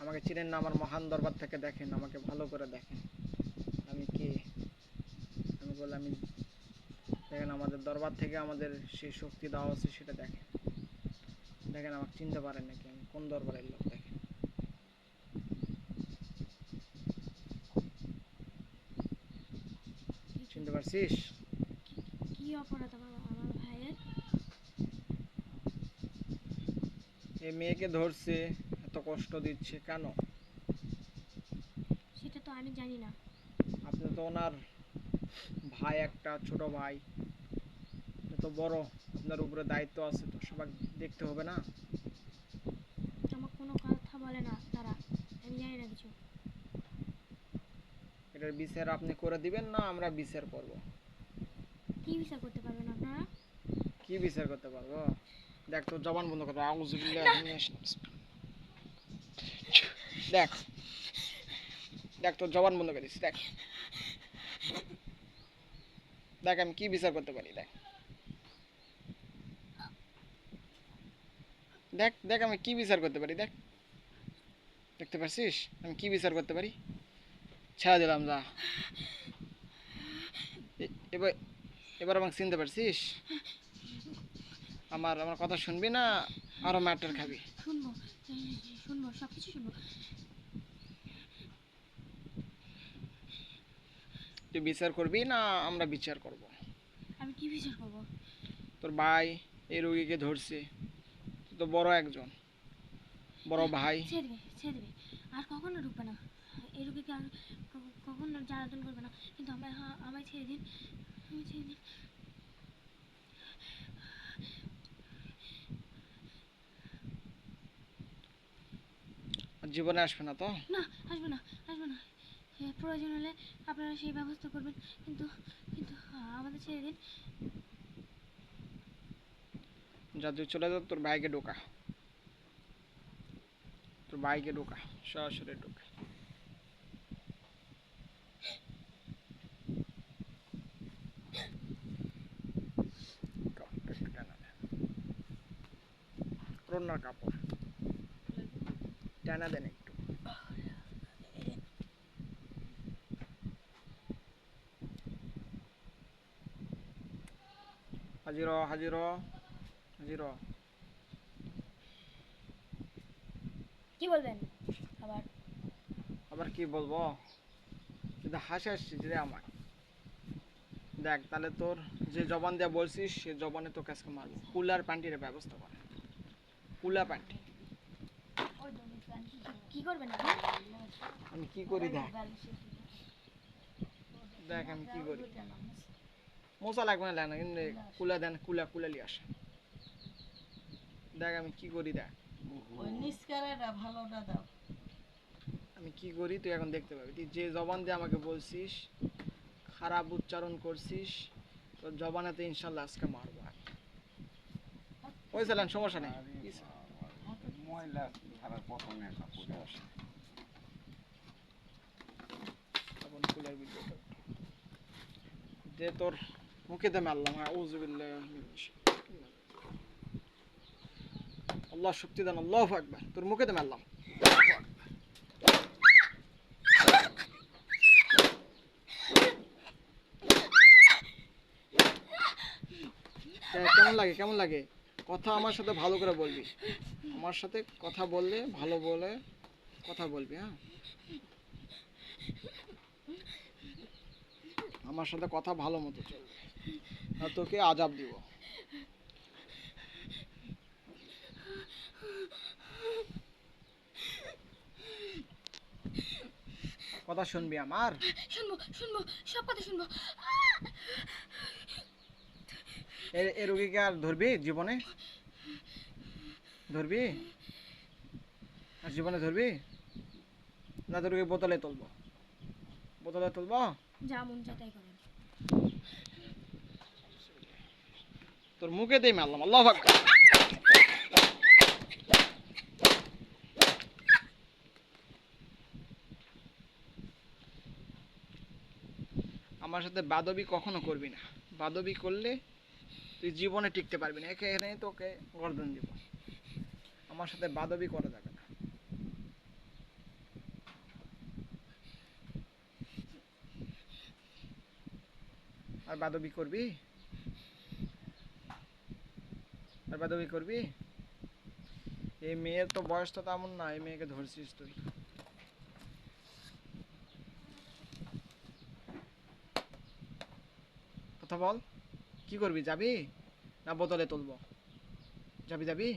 আমাকে চিনেন না, আমার মহান দরবার থেকে দেখেন, আমাকে ভালো করে দেখেন আমি কে। আমি বললাম আমি, দেখেন আমাদের দরবার থেকে আমাদের সেই শক্তি দেওয়া হচ্ছে, সেটা দেখেন। দেখেন আমাকে চিনতে পারেন নাকি, আমি কোন দরবারের লোক দেখেন। চিনতে পারছিস? কি অপরাধ আমার ভাইয়ের? এই মেয়েকে ধরছে, এত কষ্ট দিচ্ছে কেন? সেটা তো আমি জানি না। আপনি তো ওনার ভাই, একটা ছোট ভাই, এত বড়, আপনার উপরে দায়িত্ব আছে, তো সবাই দেখতে হবে না? আমার কোনো কথা বলে না তারা, আমি জানি না কিছু। এটার বিচার আপনি করে দিবেন না আমরা বিচার করব? কি বিচার করতে পারবেন আপনারা? কি বিচার করতে পারবো? দেখ তোর জবান বন্ধ কর, আউযুবিল্লাহ মিনাশ। দেখ দেখ তোর জবান বন্ধ করে দিস। দেখ দেখ আমি কি বিচার করতে পারি। দেখ দেখ দেখ আমি কি বিচার করতে পারি। দেখ, দেখতে পারছিস আমি কি বিচার করতে পারি? ছেড়ে দিলাম, যা। এবার এবার আমাকে চিনতে পারছিস? আমার আমার কথা শুনবি না আরো ম্যাটার খাবি? শুনবো, শুনবো, সব কিছু শুনবো। তুই বিচার করবি না আমরা বিচার করব? আমি কি বিচার করবো? তোর ভাই এই রোগীকে ধরছে, তুই তো বড় একজন, বড় ভাই। ছেড়ে দেবে, ছেড়ে দেবে, আর কখনো ঢুকবে না এই রোগীকে, আর কখনো জ্বালাতন করবে না। কিন্তু আমায় ছেড়ে দিন, আমি ছেড়ে দিন। জীবনে আসবে না তো? না, আসবে না, আসবে না। প্রয়োজন হলে আপনারা সেই ব্যবস্থা করবেন, কিন্তু কিন্তু আমাদের ছেড়ে দিন। যা, তুই চলে যা, তোর ভাইকে ঢোকা, তোর ভাইকে ঢোকা, সরাসরি ঢোকা। একটু টানা দে, রন্নার কাপড় টানা দেন একটু। হাজির হ, হাজির হ, হাজির হ। কি বলবেন আবার? আবার কি বলবো? কিন্তু হাসি আসছিস রে আমার। দেখ তাহলে তোর যে জবান দিয়ে বলছিস সে জবানে তোকে আজকে মারবো। কুলার প্যান্টির ব্যবস্থা কর, কুলা প্যান্টি। কি করবেন আপনি? আমি কি করি দেখ, দেখ আমি কি করি। মশা লাগবে না, লাগে না, কিন্তু কুলা দেন, কুলা কুলা লিয়ে আসে। দেখ আমি কি করি, দেখ আমি কি করি তুই এখন দেখতে পাবি। তুই যে জবান দিয়ে আমাকে বলছিস, খারাপ উচ্চারণ করছিস, তোর জবানেতে ইনশাল্লাহ আজকে মারবো। ওই চালান, সমস্যা নেই। যে তোর মুখে দে মারলাম, আউযুবিল্লাহি মিনাশ শাইতানির রাজিম। আল্লাহ শক্তি দান, আল্লাহু আকবার। তোর মুখে দে মারলাম। কেমন লাগে, কেমন লাগে? কথা আমার সাথে ভালো করে বলবি, আমার সাথে কথা বললে ভালো বলে কথা বলবি, হ্যাঁ? আমার সাথে কথা ভালো মতো চলবে, আর তোকে আজাব দিব। কথা শুনবি আমার? শুনবো, শুনবো, সব কথা শুনবো। এ রোগীকে আর ধরবি জীবনে? ধরবি আর জীবনে ধরবি না? তোর বোতলে তুলবো, বোতলে তুলবো। যা মন চায় তাই করেন। তোর মুখে দিয়ে মারলাম, আল্লাহু আকবার। আমার সাথে বাদবি কখনো করবি না, বাদবি করলে তুই জীবনে টিকতে পারবি না। এখানে তোকে গর্দন দিব। আমার সাথে বাদবি করা যাবে না। আর বাদবি করবি? আর বাদবি করবি? এই মেয়ের তো বয়স তো তেমন না, এই মেয়েকে ধরছিস তুই। কথা বল, কি করবি? যাবি না বোতলে তুলবো? যাবি যাবি?